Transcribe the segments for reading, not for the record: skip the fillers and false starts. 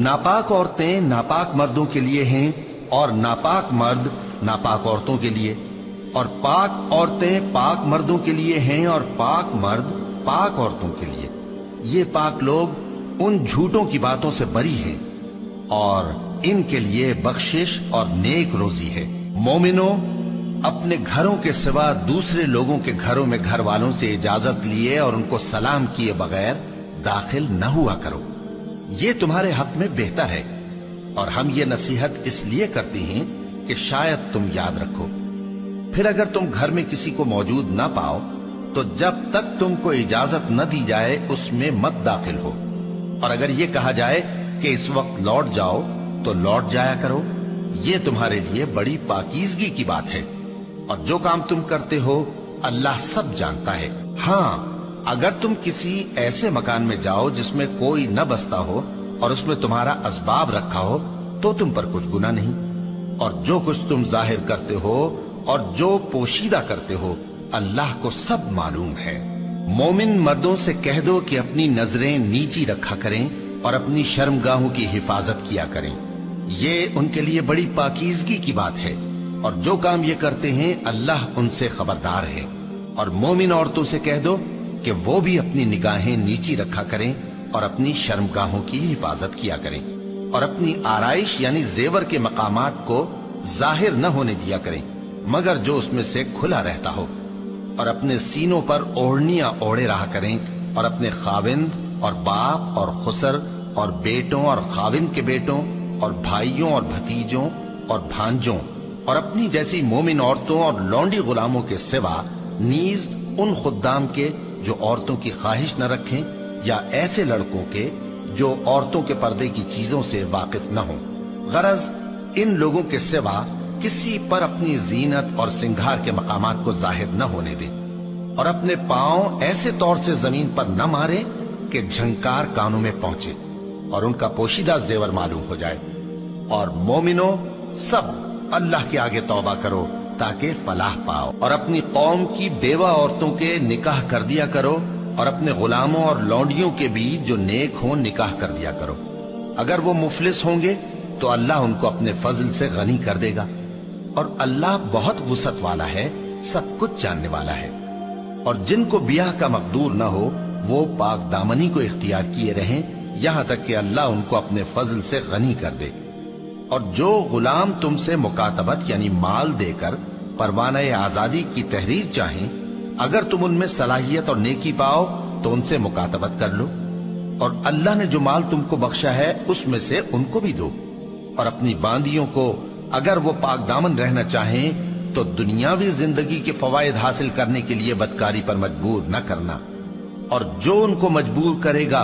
नापाक औरतें नापाक मर्दों के लिए हैं और नापाक मर्द नापाक औरतों के लिए, और पाक औरतें पाक मर्दों के लिए हैं और पाक मर्द पाक औरतों के लिए। ये पाक लोग उन झूठों की बातों से बरी हैं और इनके लिए बख्शिश और नेक रोजी है। मोमिनो, अपने घरों के सिवा दूसरे लोगों के घरों में घर वालों से इजाजत लिए और उनको सलाम किए बगैर दाखिल न हुआ करो, ये तुम्हारे हक में बेहतर है। और हम ये नसीहत इसलिए करते हैं कि शायद तुम याद रखो। फिर अगर तुम घर में किसी को मौजूद ना पाओ तो जब तक तुमको इजाजत न दी जाए उसमें मत दाखिल हो, और अगर ये कहा जाए कि इस वक्त लौट जाओ तो लौट जाया करो, ये तुम्हारे लिए बड़ी पाकीज़गी की बात है। और जो काम तुम करते हो अल्लाह सब जानता है। हाँ, अगर तुम किसी ऐसे मकान में जाओ जिसमें कोई न बसता हो और उसमें तुम्हारा असबाब रखा हो तो तुम पर कुछ गुनाह नहीं, और जो कुछ तुम जाहिर करते हो और जो पोशीदा करते हो अल्लाह को सब मालूम है। मोमिन मर्दों से कह दो कि अपनी नजरें नीची रखा करें और अपनी शर्मगाहों की हिफाजत किया करें, ये उनके लिए बड़ी पाकीज़गी की बात है, और जो काम ये करते हैं अल्लाह उनसे खबरदार है। और मोमिन औरतों से कह दो कि वो भी अपनी निगाहें नीची रखा करें और अपनी शर्मगाहों की हिफाजत किया करें, और अपनी आराइश यानी जेवर के मकामात को जाहिर न होने दिया करें मगर जो उसमें से खुला रहता हो, और अपने सीनों पर ओढ़नियां ओढ़े रहा करें, और अपने खाविंद और बाप और खुसर और बेटों और खाविंद के बेटों और भाइयों और भतीजों और भांजों और अपनी जैसी मोमिन औरतों और लौंडी गुलामों के सिवा नीज उन खुद्दाम के जो औरतों की ख्वाहिश न रखें, या ऐसे लड़कों के जो औरतों के पर्दे की चीजों से वाकिफ न हो। गरज इन लोगों के सिवा किसी पर अपनी जीनत और सिंगार के मकामात को जाहिर न होने दे, और अपने पांव ऐसे तौर से जमीन पर न मारे कि झंकार कानों में पहुंचे और उनका पोशीदा जेवर मालूम हो जाए। और मोमिनो, सब अल्लाह के आगे तौबा करो ताकि फलाह पाओ, और अपनी कौम की बेवा औरतों के निकाह कर दिया करो, और अपने गुलामों और लौंडियों के भी जो नेक हों निकाह कर दिया करो। अगर वो मुफलिस होंगे तो अल्लाह उनको अपने फजल से गनी कर देगा, और अल्लाह बहुत वुसअत वाला है, सब कुछ जानने वाला है। और जिनको ब्याह का मकदूर न हो वो पाक दामनी को इख्तियार किए रहें यहां तक कि अल्लाह उनको अपने फजल से गनी कर दे। और जो गुलाम तुमसे मुकातबत यानी माल देकर परवाना आजादी की तहरीर चाहें, अगर तुम उनमें सलाहियत और नेकी पाओ तो उनसे मुकातबत कर लो, और अल्लाह ने जो माल तुमको बख्शा है उसमें से उनको भी दो। और अपनी बांदियों को अगर वो पाक दामन रहना चाहें तो दुनियावी जिंदगी के फवायद हासिल करने के लिए बदकारी पर मजबूर न करना, और जो उनको मजबूर करेगा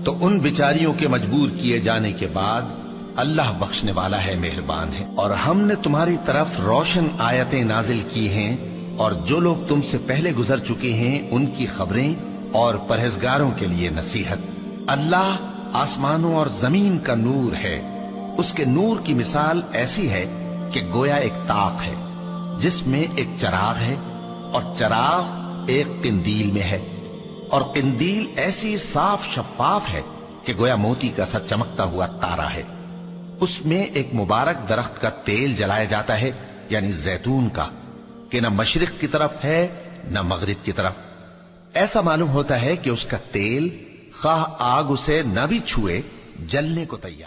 तो उन बिचारियों के मजबूर किए जाने के बाद अल्लाह बख्शने वाला है, मेहरबान है। और हमने तुम्हारी तरफ रोशन आयतें नाजिल की हैं, और जो लोग तुमसे पहले गुजर चुके हैं उनकी खबरें और परहेजगारों के लिए नसीहत। अल्लाह आसमानों और जमीन का नूर है, उसके नूर की मिसाल ऐसी है कि गोया एक ताक है जिसमें एक चराग है, और चराग एक किंदील में है, और किंदील ऐसी साफ शफाफ है कि गोया मोती का सा चमकता हुआ तारा है। उसमें एक मुबारक दरख्त का तेल जलाया जाता है यानी जैतून का, कि न मशरिक की तरफ है न मगरिब की तरफ। ऐसा मालूम होता है कि उसका तेल खाह आग उसे न भी छुए जलने को तैयार।